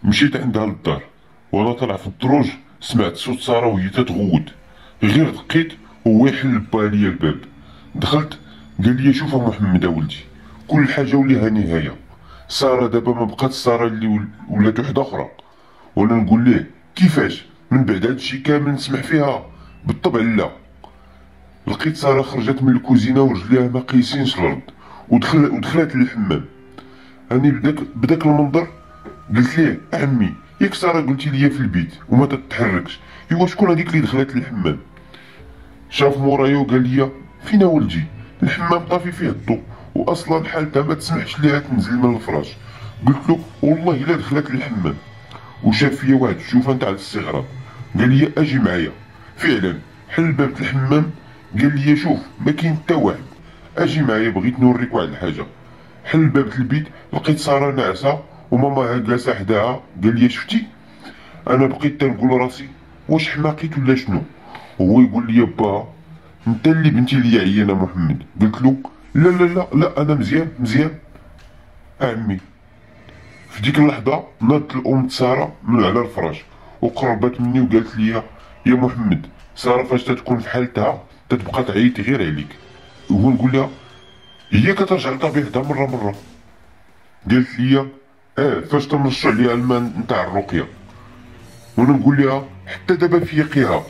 مشيت عندها للدار، وانا طالع في الدروج سمعت صوت ساره وهي تتغوت. غير دقيت وهو يحل با ليا الباب. دخلت قال لي شوف محمد ولدي، كل حاجه وليها نهايه. ساره دابا ما بقات ساره اللي ولات وحده اخرى. وانا نقول ليه كيفاش من بعد هادشي كامل نسمع فيها؟ بالطبع لا. لقيت ساره خرجت من الكوزينه ورجليها ما قيسينش الارض ودخلت للحمام. اني بداك المنظر قلت ليه عمي ياك ساره قلتي لي في البيت وما تتحركش، ايوا شكون هذيك اللي دخلت للحمام؟ شاف مورايا وقال لي فينا ولدي، الحمام طافي فيه الضوء واصلا حالتها ما تسمحش ليها تنزل من الفراش. قلت له والله الا دخلت للحمام. وشاف فيا واحد الشوفه نتاع الاستغراب، قال لي اجي معايا. فعلا حل باب الحمام، قال لي شوف ما كاين حتى واحد، اجي معايا بغيت نوريك واحد الحاجه. حل باب البيت لقيت ساره ناعسه وماما جالسه حداها. قال لي شفتي؟ انا بقيت تنقول راسي واش حماقيت ولا شنو؟ هو يقول لي با انت اللي بنتي لي عيانه محمد. قلت له لا لا لا لا انا مزيان مزيان عمي. في ديك اللحظه ناضت الام ساره من على الفراش وقربت مني وقالت لي يا محمد ساره فاش تتكون في حالتها تتبقى تعيط غير عليك. وهو نقول لها هي كترجع لطبيعتها مره مره. قالت لي فاش تنرشوا عليها الماء نتاع الرقيه. وانا نقول لها حتى دابا في يقيها.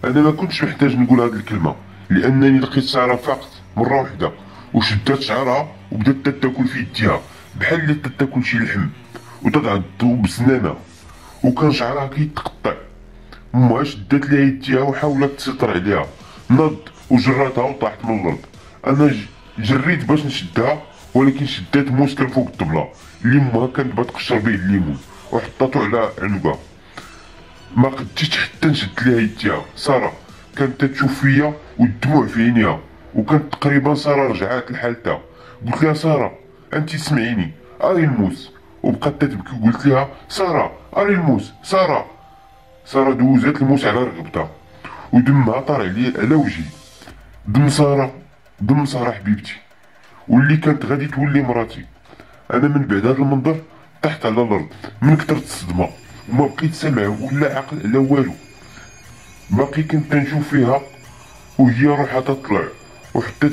انا ما كنتش محتاج نقول هذه الكلمه لانني لقيت ساره فاقت مره واحده وشدات شعرها وبدات تاكل في يديها بحال اللي تاكل شي لحم وتتعضو بسنانها وكان شعرها كيتقطع. امها شدات لها يديها وحاولت تسيطر عليها، نض وجراتها وطاحت من الارض. انا جريت باش نشدها ولكن شدات موس كان فوق الطبله اللي امها كانت بتقشر به الليمون وحطاتو على عنقها. ما قديتش حتى نشد لها يديها. ساره كانت تشوف فيا والدموع في عينيها وكانت تقريبا ساره رجعات لحالتها. قلت لها ساره انت سمعيني اري الموس، وبقات تبكي. قلت لها ساره اري الموس ساره. ساره دوزات الموس على رقبتها ودمها طار على وجهي. دم ساره حبيبتي واللي كانت غادي تولي مراتي. انا من بعد هذا المنظر طحت على الارض من كثرة الصدمه وما بقيت سامع ولا عاقل على والو. باقي كنت تنشوف فيها وهي روحها تطلع وحتى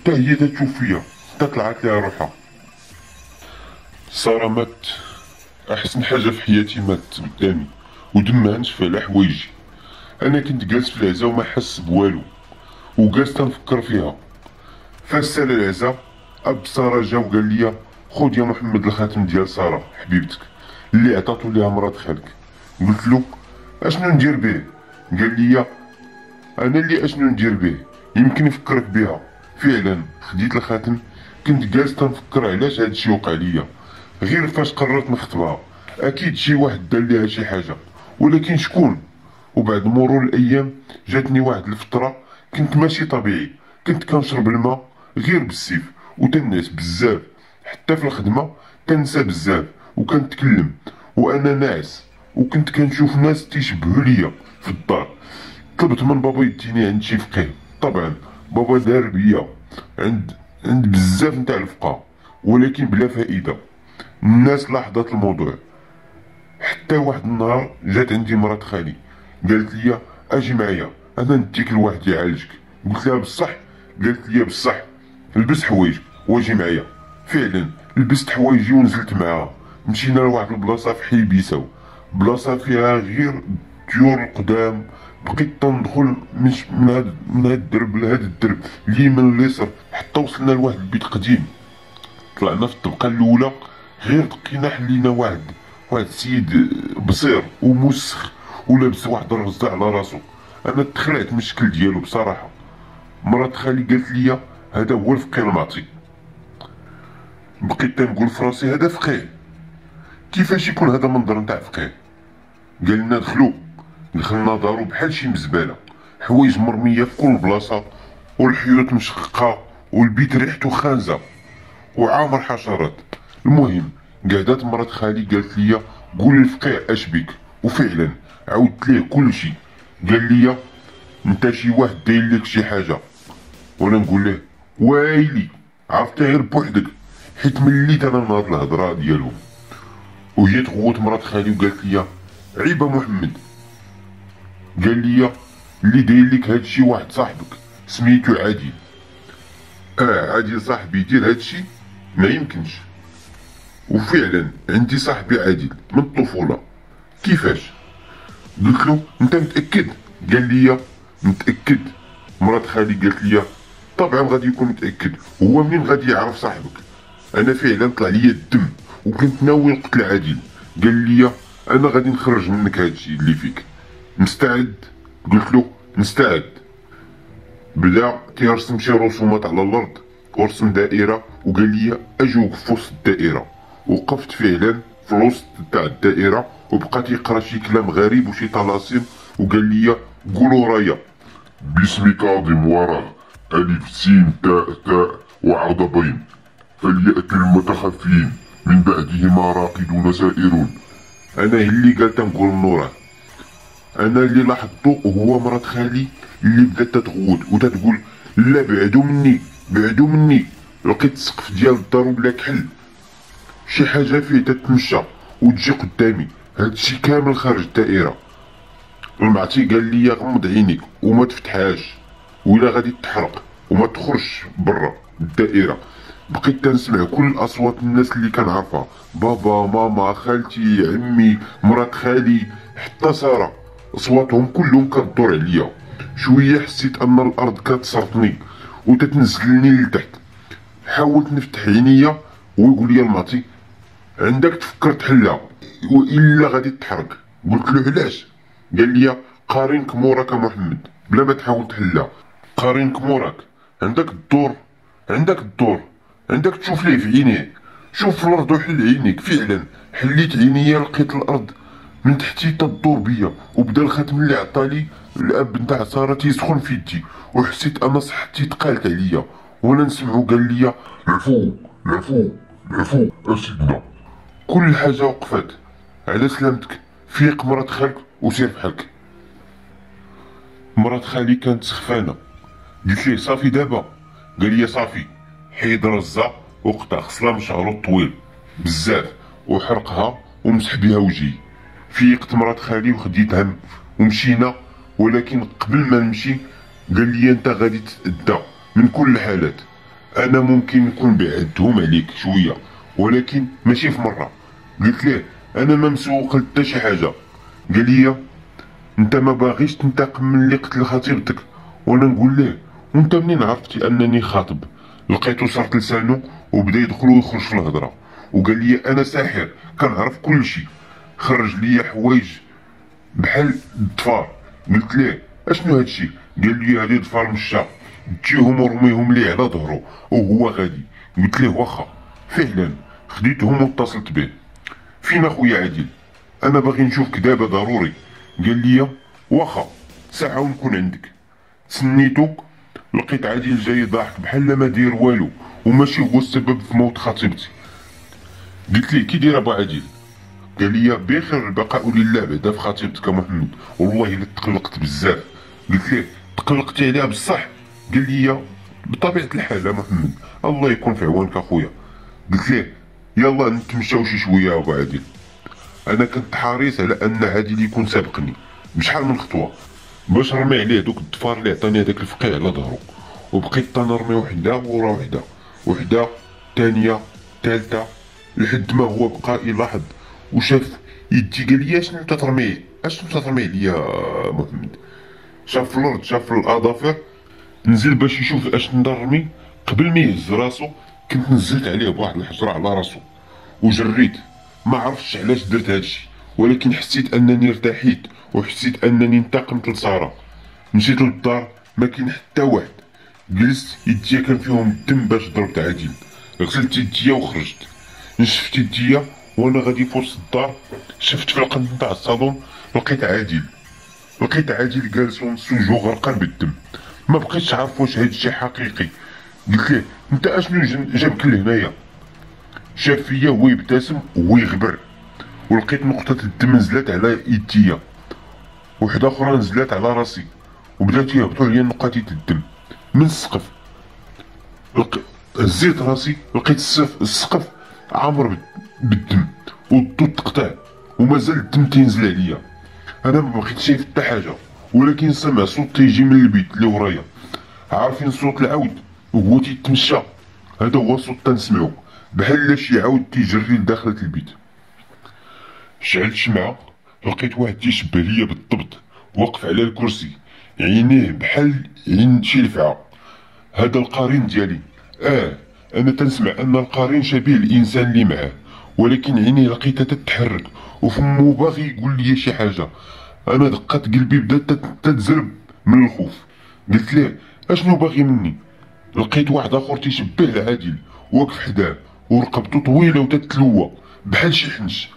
هي تشوف فيا حتى طلعت لها روحها. ساره مات، احسن حاجه في حياتي مات قدامي ودمها نشف على حوايجي. انا كنت جالس في العزا وما حس بوالو وجالس تنفكر فيها. فاش سال العزا اب ساره جا وقال لي خذ يا محمد الخاتم ديال ساره حبيبتك اللي عطاتو ليها مرات خالك. قلت له اشنو ندير به؟ قال لي انا اللي اشنو ندير به يمكن يفكرك بها. فعلا خديت الخاتم. كنت جالس تنفكر علاش هادشي وقع ليا. غير فاش قررت نخطبها اكيد شي واحد دار ليها شي حاجه ولكن شكون؟ وبعد مرور الايام جاتني واحد الفتره كنت ماشي طبيعي. كنت كنشرب الماء غير بالسيف وتنعس بزاف، حتى في الخدمه تنسى بزاف وكنتكلم وانا ناعس. وكنت كنشوف ناس تيشبهوا ليا في الدار. طلبت من بابا يديني عند شي فقيه. طبعا بابا دار بيا عند بزاف نتاع الفقهاء ولكن بلا فائده. الناس لاحظت الموضوع. حتى واحد النهار جات عندي مرات خالي قالت لي اجي معايا انا نديك لواحد يعالجك. قلت لها بصح؟ قالت لي بصح لبس حوايجك واجي معايا. فعلا لبست حوايجي ونزلت معاها. مشينا لواحد البلاصه في حي بيساو، بلاصه فيها غير ديور القدام. بقيت تندخل مش من هاد الدرب لهاد الدرب اليمين اليسار حتى وصلنا لواحد البيت قديم. طلعنا في الطبقه الاولى غير لقينا حلينا واحد السيد بصير ومسخ ولابس واحد الرزه على راسو. انا تخلعت من الشكل ديالو بصراحه. مرات خالي قالت لي هذا هو الفقيه المعطي. بقيت تنقول في راسي هذا فقيه؟ كيفاش يكون هذا منظر نتاع فقيه؟ قال لنا دخلنا دارو بحال شي مزبله، حوايج مرميه في كل بلاصه والحيوط مشققه والبيت ريحته خانزه وعامر حشرات. المهم قعدات مرات خالي قالت لي قول للفقيه اش بيك. وفعلا عاودت ليه كل شيء. قال لي انت شي واحد داير لك شي حاجه. وانا نقول له وايلي عرفتها غير بوحدك، حيت مليت انا من هاد الهضره ديالهم. وهي تغوت مرات خالي وقالت لي عيب محمد، قال لي اللي داير لك هادشي واحد صاحبك سميتو عادل. عادل صاحبي يدير هادشي؟ ما يمكنش. وفعلا عندي صاحبي عادل من الطفوله. كيفاش؟ قلت له انت متاكد؟ قال لي متاكد. مرات خالي قالت لي طبعا غادي يكون متاكد، هو منين غادي يعرف صاحبك؟ انا فعلا طلع لي الدم وكنت ناوي نقتل عادل. قال لي انا غادي نخرج منك هادشي اللي فيك، مستعد؟ قلت له مستعد. بدا تيرسم شي رسومات على الارض ورسم دائره وقال لي اجي وقف في وسط الدائره. وقفت فعلا في الوسط تاع الدائره وبقى تيقرا شي كلام غريب وشي طلاسم وقال لي قولوا رايا باسم كاظم وراه الف سين تاء تاء وعرض بين فليأتي المتخفين من بعدهما راقدون سائرون. انا اللي قال تنقول من وراه. انا اللي لاحظتو هو مرات خالي اللي بدات تتغوت وتتقول لا بعدو مني بعدو مني. لقيت السقف ديال الدار ولا كحل، شي حاجه فيه تتمشى وتجي قدامي، هادشي كامل خارج الدائره. المعطي قال لي غمض عينيك وما تفتحهاش ولا غادي تحرق وما تخرجش برا الدائره. بقيت تنسمع كل اصوات الناس اللي كنعرفها، بابا ماما خالتي عمي مرات خالي حتى ساره، اصواتهم كلهم كتدور عليا. شويه حسيت ان الارض كتسرطني وتتنزلني لتحت. حاولت نفتح عينيا ويقول لي المعطي عندك تفكر تحلها والا غادي تحرق. قلت له علاش؟ قال لي قارنك موراك محمد بلا ما تحاول تحلها. قارنك موراك، عندك الدور عندك تشوف ليه في عينيه. شوف في الارض وحل عينيك. فعلا حليت عينيا لقيت الارض من تحتي تدور بيا وبدا الختم اللي عطالي الاب نتاع ساره تيسخن في يدي وحسيت انا صحتي تقالت عليا. وانا نسمعو قال لي العفو العفو العفو اسيدنا. كل حاجه وقفت. على سلامتك، فيق مرات خالك وسير بحالك. مرات خالي كانت سخفانه. قلت ليه صافي دابا؟ قال لي صافي. حيد رزه وقطع خصله من شعرو الطويل بزاف وحرقها ومسح بها وجهي. فيقت مرات خالي وخديت هم ومشينا. ولكن قبل ما نمشي قال لي انت غادي تتأدى من كل الحالات. انا ممكن نكون بعدهم عليك شويه ولكن ماشي في مره. قلت ليه انا ما مسوق حتى شي حاجه. قال لي انت ما باغيش تنتقم من اللي قتل خطيبتك. وانا نقول ليه وانت منين عرفتي انني خاطب؟ لقيتو صرت لسانو وبدا يدخل ويخرج في الهضره وقال لي انا ساحر كنعرف كل شيء. خرج لي حوايج بحال الضفار. قلت ليه اشنو هادشي؟ قال لي هادي ضفار مشا تجيهم ورميهم ليه على ظهرو وهو غادي. قلت ليه واخا. فعلا خديتهم واتصلت به. فين اخويا عادل؟ انا باغي نشوفك دابا ضروري. قال لي واخا ساعه ونكون عندك. سنيتو لقيت عادل جاي ضاحك بحال ما داير والو وماشي هو السبب في موت خطيبتي. قلت ليه كي داير ابو عادل؟ قال لي بخير البقاء لله بعدا في خطيبتك محمد والله الا تقلقت بزاف. قلت ليه تقلقتي عليها بصح؟ قال لي بطبيعه الحال محمد الله يكون في عوانك اخويا. قلت ليه يلا نتمشاو شي شويه ابو عادل. انا كنت حريص على ان عادل يكون سابقني بشحال من خطوه باش نرمي عليه دوك الدفار اللي عطاني هذاك الفقيع على ظهرو. وبقيت تنرمي وحده ورا وحده وحده ثانيه ثالثه لحد ما هو بقى يلاحظ وشاف يدي. قال لي اشنو تترمي عليا محمد؟ شاف الارض شاف الاظافر نزل باش يشوف اش نرمي. قبل ما يهز راسو كنت نزلت عليه بواحد الحجره على راسو وجريت. ما عرفتش علاش درت هادشي ولكن حسيت انني ارتحيت وحسيت انني انتقمت لساره. مشيت للدار ما كاين حتى واحد. جلست يديا كان فيهم الدم باش ضربت عادل. غسلت يديا وخرجت. نشفت يديا وانا غادي في وسط الدار شفت في القنت نتاع الصالون لقيت عادل جالس ونسوجو غرقان بالدم. ما بقيتش عارف واش هادشي حقيقي. قلت ليه انت اشنو جابك لهنايا؟ شاف فيا هو يبتسم وهو يغبر ولقيت نقطة الدم نزلت على يديا وحدة اخرى نزلت على راسي وبدات يهبطوا عليا نقاطيت الدم من السقف. هزيت راسي لقيت السقف عامر بالدم والضو تقطع ومازال الدم تينزل عليا. انا ما بغيتش شايف حتى حاجه، ولكن سمع صوت تيجي من البيت اللي ورايا. عارفين صوت العود وهو تيتمشى؟ هذا هو الصوت تنسمعو، بحال شي عود تيجري لداخل البيت. شعلت شمعة، لقيت واحد تيشبه ليا بالضبط واقف على الكرسي، عينيه بحال عين شي لفعة. هذا القرين ديالي. انا تنسمع ان القرين شبيه الانسان اللي معاه، ولكن عينيه لقيتها تتحرك وفمو باغي يقول لي شي حاجه. انا دقات قلبي بدات تتزرب من الخوف. قلت ليه اشنو باغي مني؟ لقيت واحد اخر تيشبه لعادل واقف حداه ورقبته طويله وتتلوى بحال شي حنش.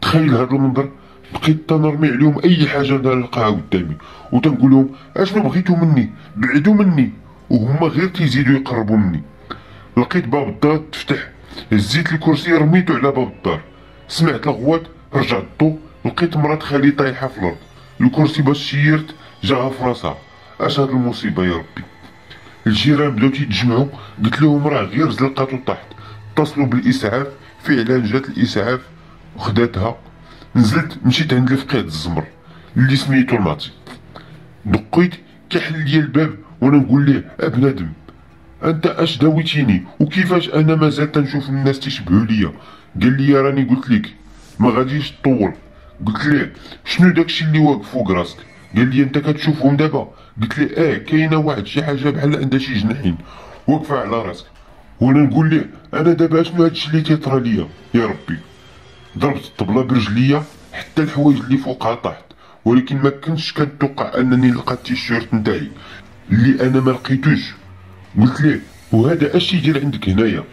تخيل هذا المنظر. بقيت تنرمي عليهم اي حاجه نلقاها قدامي وتنقول لهم اشنو بغيتو مني؟ بعدوا مني. وهما غير تيزيدوا يقربوا مني. لقيت باب الدار تفتح، هزيت الكرسي رميتو على باب الدار، سمعت الغوات، رجعت الضو، لقيت مرات خالي طايحه في الارض. الكرسي باش شيرت جاها في راسها. اش هاد المصيبه يا ربي؟ الجيران بداو تيتجمعوا، قلت لهم راه غير زلقاتو طاحت. اتصلوا بالاسعاف، فعلا جات الاسعاف وخداتها. نزلت مشيت عند الفقيه الزمر اللي سميتو المعطي. دقيت كيحل ليا الباب وانا نقول ليه بنادم انت اش داويتيني وكيفاش انا مازال تنشوف الناس تيشبهوا ليا؟ قال لي راني قلت لك ما غاديش تطول. قلت ليه شنو داكشي اللي واقف فوق راسك؟ قال لي انت كتشوفهم دابا؟ قلت ليه كاينه واحد شي حاجه بحال عندها شي جناحين واقفه على راسك. وانا نقول ليه انا دابا شنو هادشي اللي تيطرى ليا يا ربي؟ ضربت الطبله برجليا حتى الحوايج اللي فوقها طاحت، ولكن ما كنتش كنتوقع انني نلقى التيشيرت نتاعي اللي انا ما لقيتوش. قلت ليه وهذا اش يدير عندك هنايا؟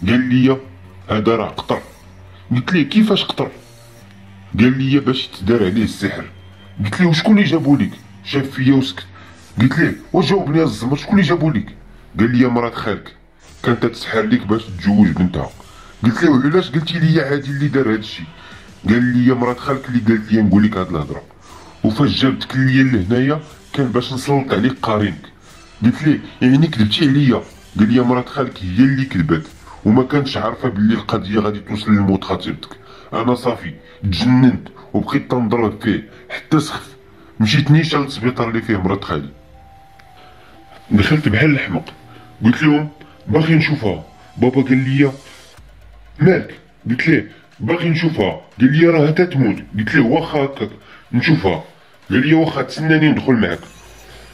قال لي هذا راه قطر. قلت ليه كيفاش قطر؟ قال لي باش تدار عليه السحر. قلت ليه وشكون اللي جابو لك؟ شاف فيا وسكت. قلت ليه وجاوبني الزمر شكون اللي جابو لك؟ قال لي مرات خالك كانت تسحر لك باش تتزوج بنتها. قلت له وعلاش قلتي لي عادي اللي دار هادشي؟ قال لي مرات خالك اللي قالت لي نقول لك هاد الهضره، وفاش جابتك ليا لهنايا كان باش نسلط عليك قارينك. قلت ليه يعني كذبتي عليا؟ قال لي مرات خالك هي اللي كذبت وما كانتش عارفه باللي القضيه غادي توصل لموت خطيبتك. انا صافي تجننت وبقيت تنضرب فيه حتى سخف. مشيت نيشان للسبيطار اللي فيه مرات خالي. دخلت بحال الحمق، قلت لهم باغي نشوفها. بابا قال لي مالك؟ قلت ليه باغي نشوفها. قال لي راها تتموت. قلت ليه واخا هكاك نشوفها. قال لي واخا تسناني ندخل معاك.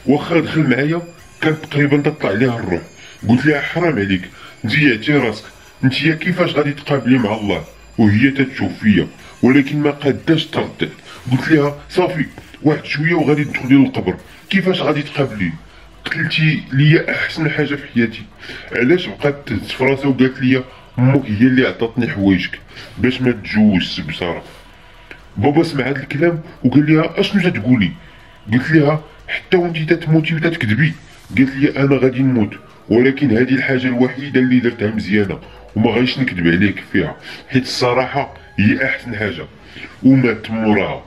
واخا دخل معايا كانت تقريبا تطلع عليها الروح. قلت لها حرام عليك ضيعتي راسك، نتيا كيفاش غادي تقابلي مع الله وهي تتشوف فيا؟ ولكن ما قاداش تردد. قلت لها صافي واحد شويه وغادي تدخلي للقبر، كيفاش غادي تقابلي؟ قتلتي ليا احسن حاجه في حياتي. علاش بقات تهز في راسها وقالت لي امك هي اللي عطاتني حوايجك باش ما تجوزش بساره. بابا سمع هاد الكلام وقال لها اشنو تتقولي؟ قلت لها حتى وانتي تتموتي وتتكذبي. قالت لي انا غادي نموت، ولكن هذه الحاجه الوحيده اللي درتها مزيانه وما غاديش نكذب عليك فيها، حيت الصراحه هي احسن حاجه. ومات موراها.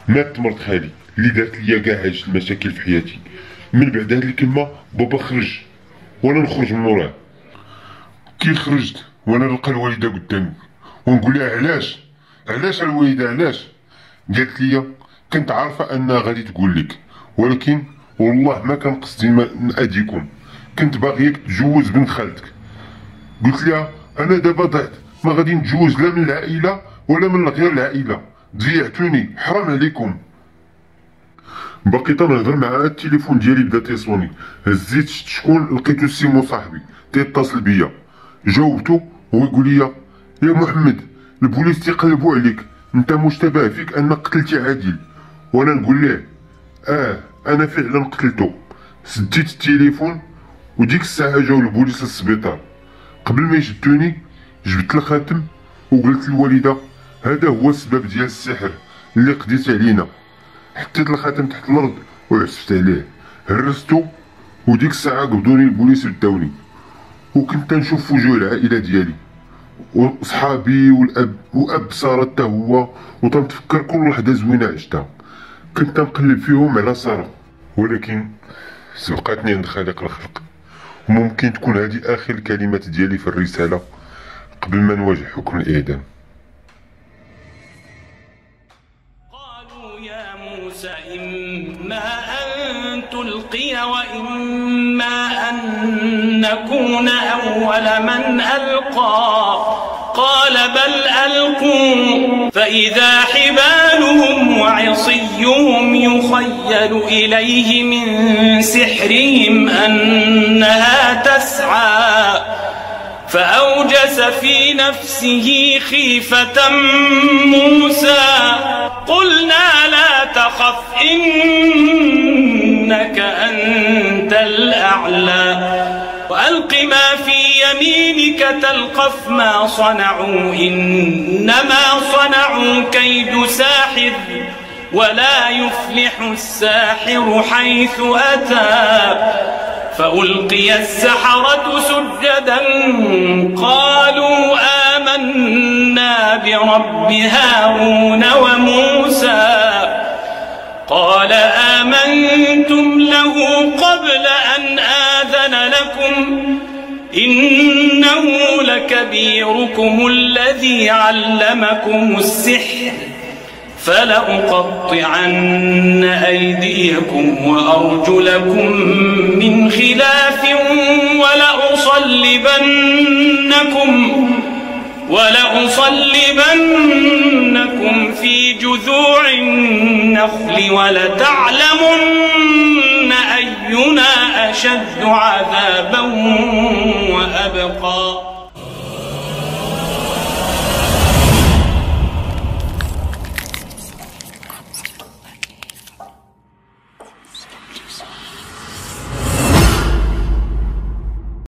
مات مرت خالي اللي دارت ليا كاع هاد المشاكل في حياتي. من بعد هاد الكلمه بابا خرج وانا نخرج من موراه. كي خرجت وانا نلقى الوالده قدامي ونقول لها علاش الوالده علاش؟ قالت لي كنت عارفه انها غادي تقول لك، ولكن والله ما كان قصدي نأذيكم، كنت باغيك تجوز بنت خالتك. قلت لها انا دابا ضعت، ما غادي نتجوز لا من العائله ولا من غير العائله، ضيعتوني حرام عليكم. باقي تنهضر معاه التليفون ديالي بدا تيصوني. هزيت شفت شكون، لقيتو سيمو صاحبي تيتصل بيا. جاوبتو هو يقول لي يا محمد البوليس تيقلبوا عليك، انت مشتبه فيك انك قتلتي عادل. وانا نقول ليه انا فعلا قتلته. سديت التليفون وديك الساعه جاو البوليس للسبيطار. قبل ما يشدوني جبت الخاتم وقلت للوالده هذا هو السبب ديال السحر اللي قضيت علينا. حطيت الخاتم تحت الارض وعسفت عليه، هرستو، وديك الساعه قبضوني البوليس وداوني. وكنت نشوف وجوه العائله ديالي وصحابي واب ساره حتى هو، وتنتفكر كل لحظه زوينه عشتها. كنت نقلب فيهم على ساره، ولكن سبقتني عند خالق الخلق ممكن تكون هذه آخر الكلمات ديالي في الرسالة قبل ما نواجه حكم الإعدام. قالوا يا موسى إما أن تلقي وإما أن نكون أول من ألقى قال بل ألقوا فإذا حبالهم وعصيهم يخيل إليه من سحرهم أنها تسعى فأوجس في نفسه خيفة موسى قلنا لا تخف إنك أنت الأعلى وألق ما في يمينك تلقف ما صنعوا إنما صنعوا كيد ساحر ولا يفلح الساحر حيث أتى فألقي السحرة سجدا قالوا آمنا برب هارون وموسى قال آمنتم له قبل أن آذن لكم إنه لكبيركم الذي علمكم السحر فلأقطعن أيديكم وأرجلكم من خلاف ولأصلبنكم في جذوع النخل ولتعلمن أينا أشد عذابا وأبقى.